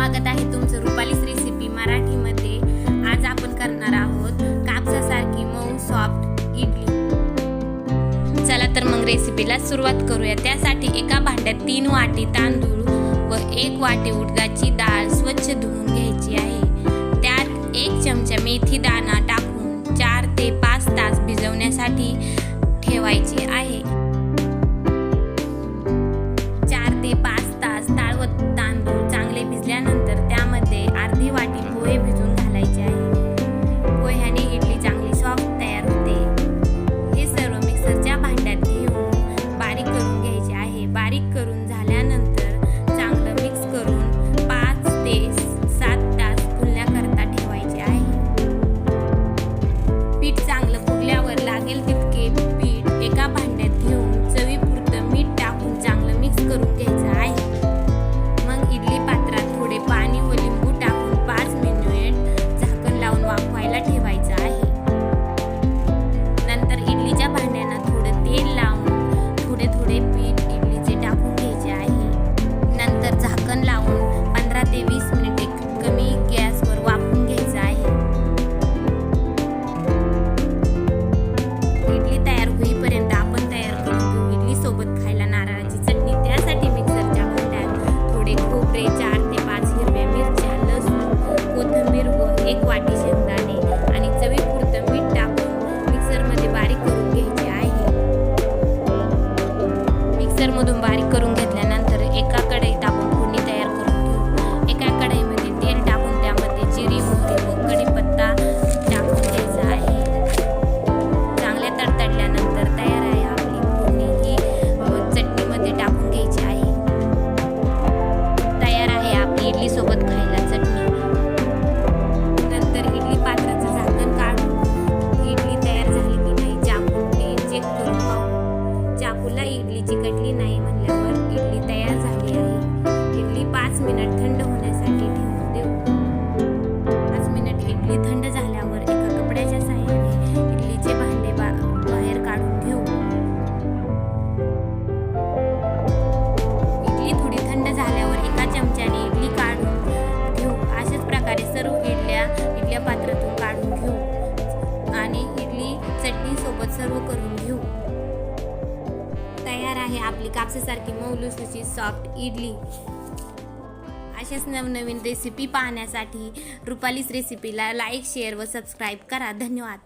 स्वागत आहे तुमचं रुपालीस रेसिपी मराठीमध्ये। आज आपण करणार आहोत कापसासारखी मऊ सॉफ्ट इडली। चला तर मग रेसिपीला सुरुवात करूया। त्यासाठी एका भांड्यात 3 वाटी तांदूळ व 1 वाटी उडदाची डाळ स्वच्छ धुवून घ्यायची आहे। त्यात 1 चमचा मेथी दाणा टाकून 4 ते 5 तास भिजवण्यासाठी ठेवायचे आहे। 4 ते 5 तास डाळ व तांदूळ चांगले भिजल्यानंतर त्यामध्ये अर्धी वाटी पोहे भिजून घालायचे आहे। पोह्याने इडली चांगली सॉफ्ट तयार होते। हे सर्व मिक्सरच्या भांड्यात घेऊन बारीक करून घ्यायचे आहे। बारीक करून झाल्यानंतर चांगलं मिक्स करून 5 ते 7 तास फुलण्याकरता ठेवायचे आहे। पीठ चांगलं फुगल्यावर लागेल तितके पीठ एका भांड्यात घेऊन चवीपुरतं मीठ टाकून चांगलं मिक्स करून घ्यायचं आहे। मग इडली पात्रात थोडे पाणी व लिंबू टाकून 5 मिनिट झाकण लावून वाफवायला ठेवायचं आहे। नंतर इडलीच्या भांड्यांना थोडं तेल लावून थोडे थोडे पीठ इडलीचे टाकून घ्यायचे आहे। नंतर झाकण लावून 15 ते 20 मिनिटे कमी गॅसवर वाफवून घ्यायचं आहे। इडली तयार होईपर्यंत आपण तयार करून घेऊ इडली सोबत खायला नारळाची चटणी। त्यासाठी मिक्सरच्या भांड्यात थोडे खोबरे, 4 ते 5 हिरव्या मिरच्या, लसूण, कोथिंबीर व 1 वाटी शेंगदाणे आणि चवीपुरतं मीठ टाकून मिक्सरमध्ये बारीक करून घ्यायचे आहे। मिक्सरमधून बारीक करून घेतल्यानंतर एका कढईत आपण फोडणी तयार करून घेऊ। एका कढईमध्ये तेल टाकून त्यामध्ये जिरी, मोहरी व कढीपत्ता टाकून घ्यायचा आहे। चांगल्या तडतडल्यानंतर तयार आहे आपली फोडणी ही चटणीमध्ये टाकून घ्यायची आहे। तयार आहे आपली इडली सोबत खायला चटणी। नंतर इडली पात्राचं झाकण काढून इडली तयार झाली की नाही चाकूने चेक करून पाहू। चाकूला इडली चिकटली नाही म्हणल्यावर इडली तयार झाली आहे। इडली 5 मिनिट थंड होण्यासाठी ठेवून देऊ। 5 मिनिट इडली थंड झाल्यावर एका कपड्याच्या साहाय्याने इडलीचे भांडे बाहेर काढून घेऊ। इडली थोडी थंड झाल्यावर एका चमच्याने इडली काढून घेऊ। अशाच प्रकारे सर्व इडल्या पात्रातून काढून घेऊ आणि इडली चटणी सोबत सर्व करून घेऊ। तयार आहे आपली कापसासारखी मऊ लुसलुशीत सॉफ्ट इडली। अशाच नवनवीन रेसिपी पाहण्यासाठी रुपालीस रेसिपीला लाईक, शेअर व सबस्क्राईब करा। धन्यवाद।